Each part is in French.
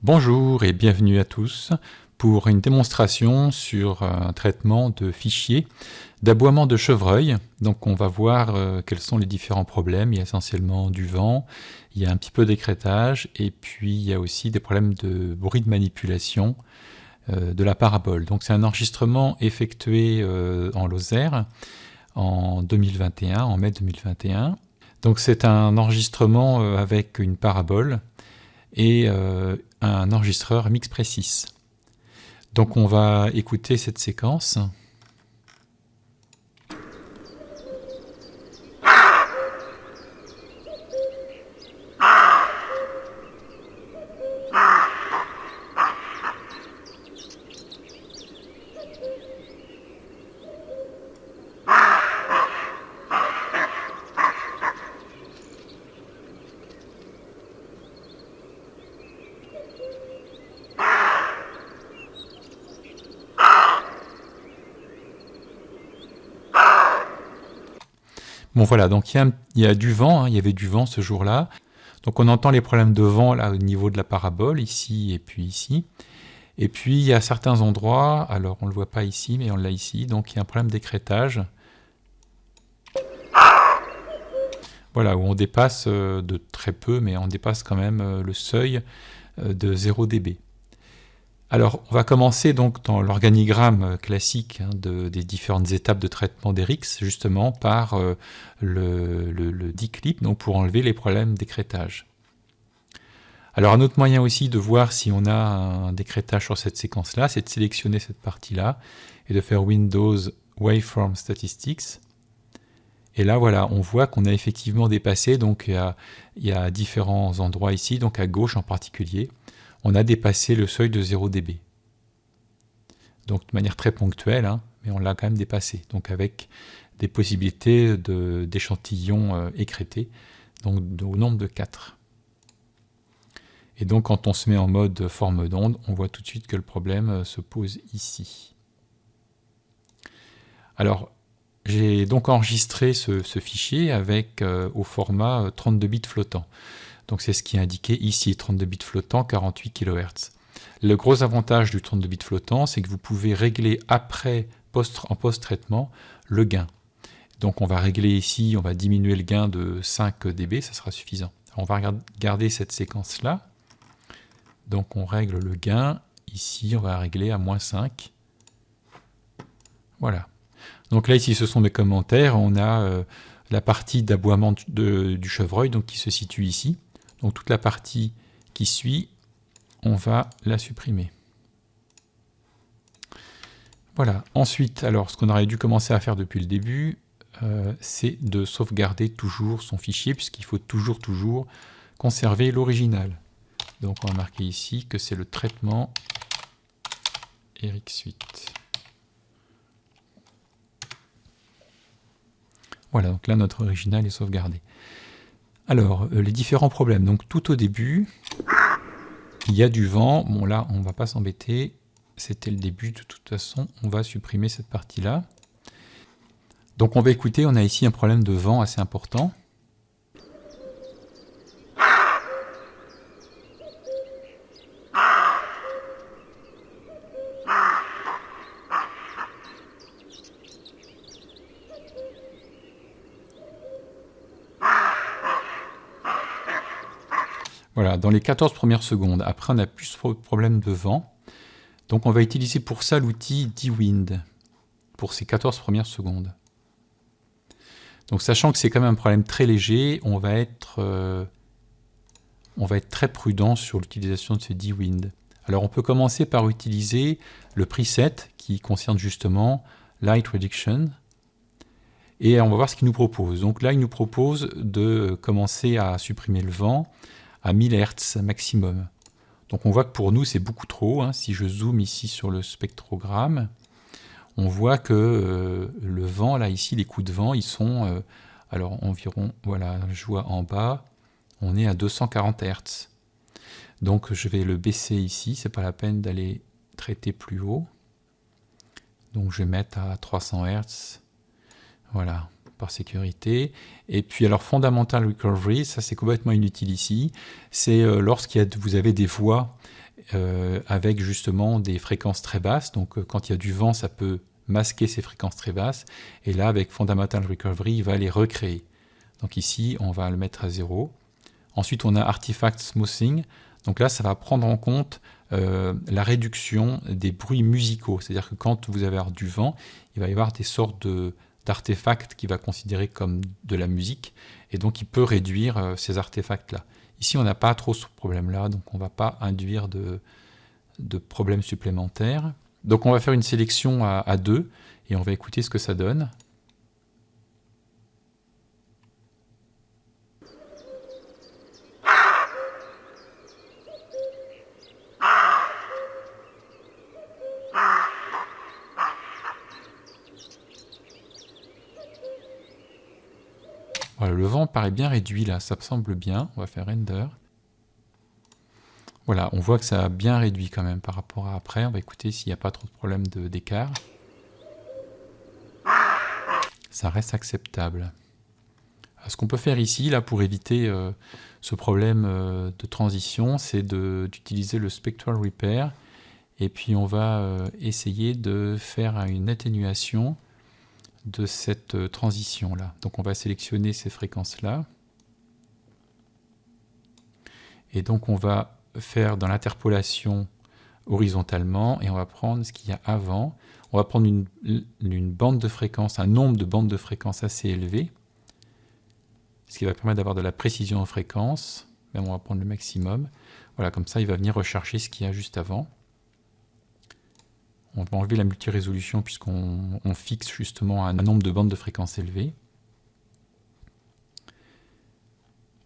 Bonjour et bienvenue à tous pour une démonstration sur un traitement de fichiers d'aboiement de chevreuil. Donc on va voir quels sont les différents problèmes. Il y a essentiellement du vent, il y a un petit peu d'écrêtage et puis il y a aussi des problèmes de bruit de manipulation de la parabole. Donc c'est un enregistrement effectué en Lozère en 2021, en mai 2021. Donc c'est un enregistrement avec une parabole et un enregistreur Mixprecis. Donc on va écouter cette séquence. Bon voilà, donc il y a du vent, il y avait du vent ce jour-là. Donc on entend les problèmes de vent là au niveau de la parabole, ici et puis ici. Et puis il y a certains endroits, alors on ne le voit pas ici, mais on l'a ici, donc il y a un problème d'écrêtage. Voilà, où on dépasse de très peu, mais on dépasse quand même le seuil de 0 dB. Alors, on va commencer donc dans l'organigramme classique des différentes étapes de traitement d'Erix, justement par le declip, donc pour enlever les problèmes d'écrêtage. Alors, un autre moyen aussi de voir si on a un décrétage sur cette séquence-là, c'est de sélectionner cette partie-là et de faire Windows Waveform Statistics. Et là, voilà, on voit qu'on a effectivement dépassé, donc il y a différents endroits ici, donc à gauche en particulier, on a dépassé le seuil de 0 dB. Donc de manière très ponctuelle, mais on l'a quand même dépassé. Donc avec des possibilités d'échantillons écrêtés, donc au nombre de 4. Et donc quand on se met en mode forme d'onde, on voit tout de suite que le problème se pose ici. Alors, j'ai donc enregistré ce fichier avec au format 32 bits flottant. Donc c'est ce qui est indiqué ici, 32 bits flottants, 48 kHz. Le gros avantage du 32 bits flottant, c'est que vous pouvez régler après, en post-traitement, le gain. Donc on va régler ici, on va diminuer le gain de 5 dB, ça sera suffisant. Alors, on va garder cette séquence-là. Donc on règle le gain, ici on va régler à moins 5. Voilà. Donc là ici ce sont mes commentaires, on a la partie d'aboiement du chevreuil donc, qui se situe ici. Donc toute la partie qui suit, on va la supprimer. Voilà. Ensuite, alors ce qu'on aurait dû commencer à faire depuis le début, c'est de sauvegarder toujours son fichier, puisqu'il faut toujours conserver l'original. Donc on va marquer ici que c'est le traitement Erix8. Voilà, donc là notre original est sauvegardé. Alors, les différents problèmes. Donc tout au début, il y a du vent. Bon là, on ne va pas s'embêter. C'était le début, de toute façon, on va supprimer cette partie-là. Donc on va écouter, on a ici un problème de vent assez important. Voilà, dans les 14 premières secondes. Après, on a plus de problème de vent. Donc, on va utiliser pour ça l'outil dwind pour ces 14 premières secondes. Donc, sachant que c'est quand même un problème très léger, on va être très prudent sur l'utilisation de ce dwind. Alors, on peut commencer par utiliser le preset qui concerne justement Light Reduction. Et on va voir ce qu'il nous propose. Donc là, il nous propose de commencer à supprimer le vent à 1000 Hz maximum. Donc on voit que pour nous c'est beaucoup trop. Si je zoome ici sur le spectrogramme, on voit que le vent, là ici, les coups de vent, ils sont alors environ, voilà, je vois en bas, on est à 240 Hz. Donc je vais le baisser ici, c'est pas la peine d'aller traiter plus haut. Donc je vais mettre à 300 Hz. Voilà, par sécurité. Et puis alors Fundamental Recovery, ça c'est complètement inutile ici. C'est vous avez des voix avec justement des fréquences très basses. Donc quand il y a du vent, ça peut masquer ces fréquences très basses. Et là, avec Fundamental Recovery, il va les recréer. Donc ici, on va le mettre à 0. Ensuite, on a Artifact Smoothing. Donc là, ça va prendre en compte la réduction des bruits musicaux. C'est-à-dire que quand vous allez avoir du vent, il va y avoir des sortes d'artefacts qu'il va considérer comme de la musique. Et donc, il peut réduire ces artefacts-là. Ici, on n'a pas trop ce problème-là, donc on ne va pas induire de problèmes supplémentaires. Donc on va faire une sélection à 2 et on va écouter ce que ça donne. Voilà, le vent paraît bien réduit là, ça me semble bien. On va faire render. Voilà, on voit que ça a bien réduit quand même par rapport à après. On va écouter s'il n'y a pas trop de problème d'écart. Ça reste acceptable. Ce qu'on peut faire ici, là, pour éviter ce problème de transition, c'est d'utiliser le Spectral Repair. Et puis on va essayer de faire une atténuation de cette transition-là. Donc on va sélectionner ces fréquences-là. Et donc on va faire dans l'interpolation horizontalement, et on va prendre ce qu'il y a avant. On va prendre une bande de fréquences, un nombre de bandes de fréquences assez élevé, ce qui va permettre d'avoir de la précision en fréquence. Même on va prendre le maximum. Voilà, comme ça il va venir rechercher ce qu'il y a juste avant. On va enlever la multirésolution puisqu'on fixe justement un nombre de bandes de fréquences élevées.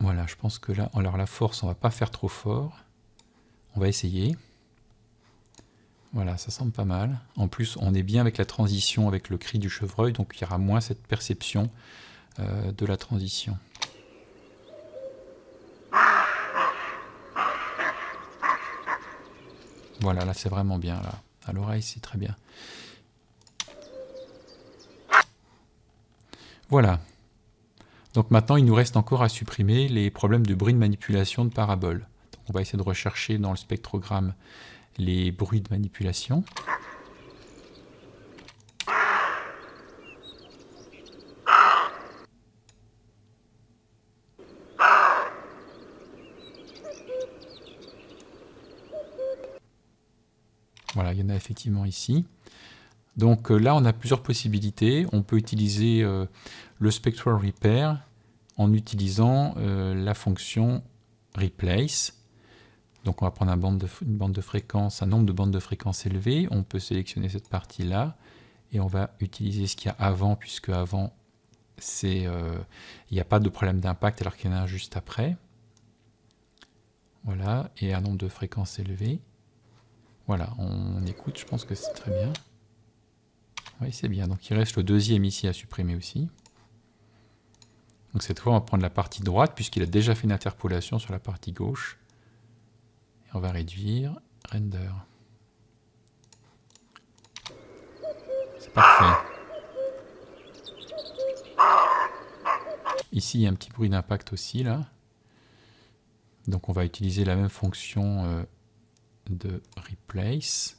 Voilà, je pense que là, alors la force, on ne va pas faire trop fort. On va essayer. Voilà, ça semble pas mal. En plus, on est bien avec la transition, avec le cri du chevreuil, donc il y aura moins cette perception de la transition. Voilà, là c'est vraiment bien, là. À l'oreille, c'est très bien. Voilà. Donc maintenant, il nous reste encore à supprimer les problèmes de bruit de manipulation de parabole. Donc on va essayer de rechercher dans le spectrogramme les bruits de manipulation. Voilà, il y en a effectivement ici. Donc là, on a plusieurs possibilités. On peut utiliser le Spectral Repair en utilisant la fonction Replace. Donc on va prendre une bande de fréquence, un nombre de bandes de fréquences élevées. On peut sélectionner cette partie-là et on va utiliser ce qu'il y a avant, puisque avant, il n'y a pas de problème d'impact alors qu'il y en a un juste après. Voilà, et un nombre de fréquences élevées. Voilà, on écoute, je pense que c'est très bien. Oui, c'est bien. Donc il reste le deuxième ici à supprimer aussi. Donc cette fois, on va prendre la partie droite, puisqu'il a déjà fait une interpolation sur la partie gauche. Et on va réduire, render. C'est parfait. Ici, il y a un petit bruit d'impact aussi, là. Donc on va utiliser la même fonction de replace.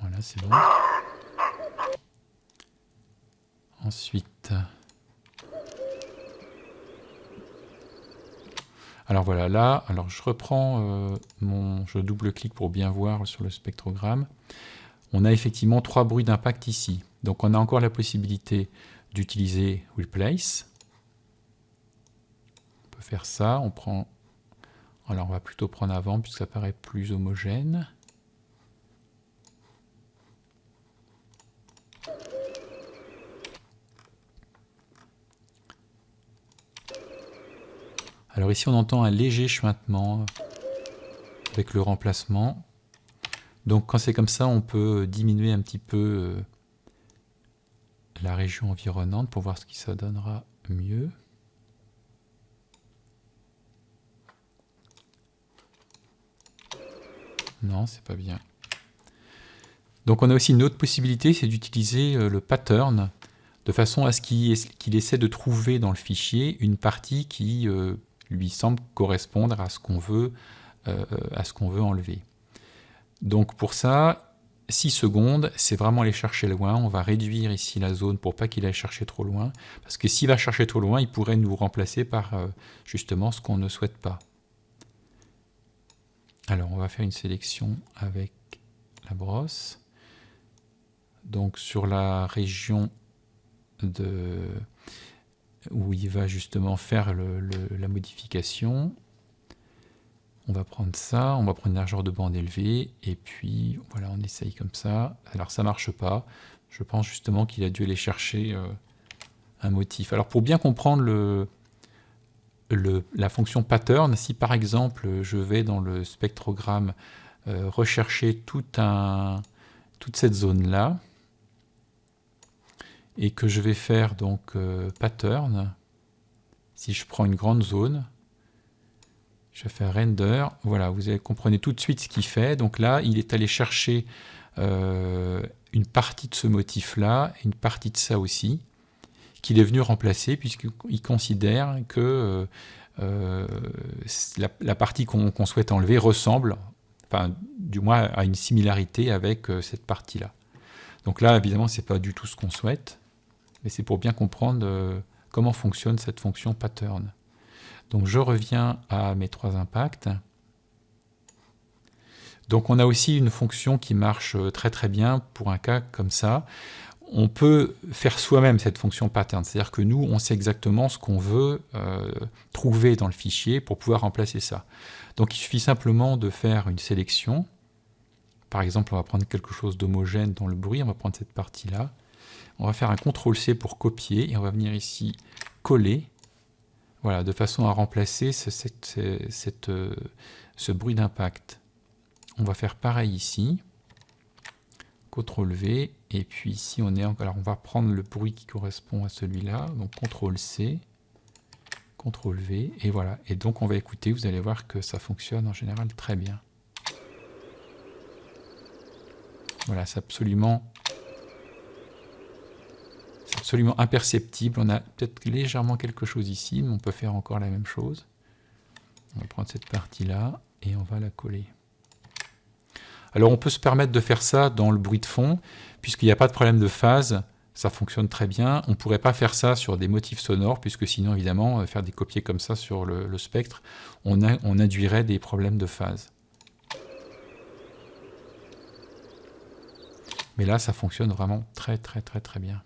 Voilà, c'est bon. Ensuite, alors voilà, là, alors je reprends je double-clique pour bien voir sur le spectrogramme. On a effectivement 3 bruits d'impact ici. Donc on a encore la possibilité d'utiliser replace. On peut faire ça, on prend. Alors on va plutôt prendre avant puisque ça paraît plus homogène. Alors ici on entend un léger chuintement avec le remplacement. Donc quand c'est comme ça, on peut diminuer un petit peu la région environnante pour voir ce qui ça donnera mieux. Non, c'est pas bien. Donc on a aussi une autre possibilité, c'est d'utiliser le pattern de façon à ce qu'il essaie de trouver dans le fichier une partie qui lui semble correspondre à ce qu'on veut enlever. Donc pour ça, 6 secondes, c'est vraiment aller chercher loin. On va réduire ici la zone pour pas qu'il aille chercher trop loin. Parce que s'il va chercher trop loin, il pourrait nous remplacer par justement ce qu'on ne souhaite pas. Alors on va faire une sélection avec la brosse. Donc sur la région où il va justement faire la modification, on va prendre ça, on va prendre une largeur de bande élevée, et puis voilà, on essaye comme ça. Alors ça marche pas, je pense justement qu'il a dû aller chercher un motif. Alors pour bien comprendre la fonction pattern, si par exemple je vais dans le spectrogramme rechercher toute cette zone là, et que je vais faire donc pattern, si je prends une grande zone, je vais faire render, voilà, vous comprenez tout de suite ce qu'il fait. Donc là, il est allé chercher une partie de ce motif-là, et une partie de ça aussi, qu'il est venu remplacer, puisqu'il considère que la partie qu'on souhaite enlever ressemble, enfin, du moins à une similarité avec cette partie-là. Donc là, évidemment, ce n'est pas du tout ce qu'on souhaite, mais c'est pour bien comprendre comment fonctionne cette fonction pattern. Donc je reviens à mes 3 impacts. Donc on a aussi une fonction qui marche très très bien pour un cas comme ça. On peut faire soi-même cette fonction pattern, c'est-à-dire que nous, on sait exactement ce qu'on veut trouver dans le fichier pour pouvoir remplacer ça. Donc il suffit simplement de faire une sélection. Par exemple, on va prendre quelque chose d'homogène dans le bruit, on va prendre cette partie-là. On va faire un CTRL-C pour copier, et on va venir ici coller. Voilà, de façon à remplacer ce bruit d'impact. On va faire pareil ici. CTRL-V, et puis ici alors on va prendre le bruit qui correspond à celui-là, donc CTRL-C, CTRL-V, et voilà. Et donc on va écouter, vous allez voir que ça fonctionne en général très bien. Voilà, c'est absolument imperceptible. On a peut-être légèrement quelque chose ici, mais on peut faire encore la même chose. On va prendre cette partie-là et on va la coller. Alors on peut se permettre de faire ça dans le bruit de fond, puisqu'il n'y a pas de problème de phase, ça fonctionne très bien. On ne pourrait pas faire ça sur des motifs sonores, puisque sinon évidemment, faire des copiers comme ça sur le spectre, on induirait des problèmes de phase. Mais là, ça fonctionne vraiment très très très très bien.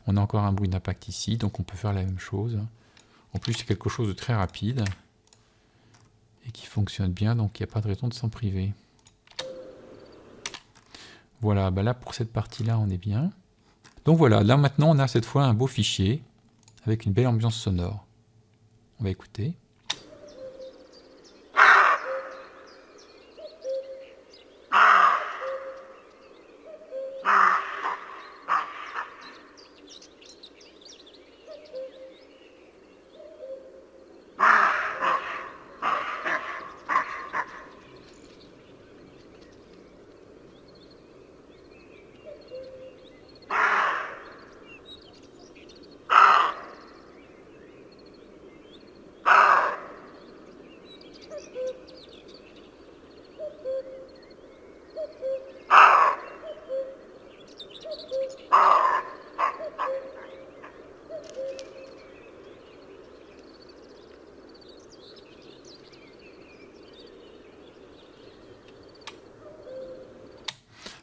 On a encore un bruit d'impact ici, donc on peut faire la même chose. En plus, c'est quelque chose de très rapide et qui fonctionne bien, donc il n'y a pas de raison de s'en priver. Voilà, bah là pour cette partie-là, on est bien. Donc voilà, là maintenant, on a cette fois un beau fichier avec une belle ambiance sonore. On va écouter.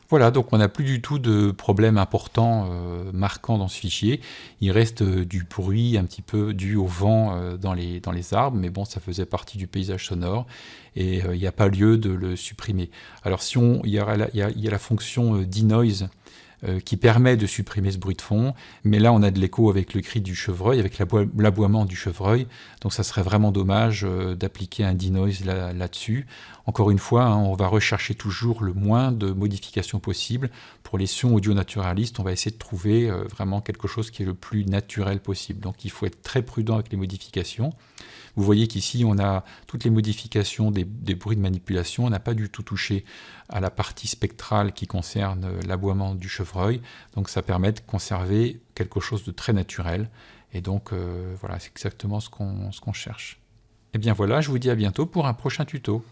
Voilà, donc on n'a plus du tout de problème important marquant dans ce fichier. Il reste du bruit un petit peu dû au vent dans les arbres, mais bon, ça faisait partie du paysage sonore et il n'y a pas lieu de le supprimer. Alors il y a la fonction denoise qui permet de supprimer ce bruit de fond, mais là on a de l'écho avec le cri du chevreuil, avec l'aboiement du chevreuil, donc ça serait vraiment dommage d'appliquer un denoise là-dessus. Encore une fois, on va rechercher toujours le moins de modifications possible. Pour les sons audio naturalistes, on va essayer de trouver vraiment quelque chose qui est le plus naturel possible. Donc il faut être très prudent avec les modifications. Vous voyez qu'ici, on a toutes les modifications des bruits de manipulation. On n'a pas du tout touché à la partie spectrale qui concerne l'aboiement du chevreuil. Donc ça permet de conserver quelque chose de très naturel. Et donc voilà, c'est exactement ce qu'on cherche. Et bien voilà, je vous dis à bientôt pour un prochain tuto.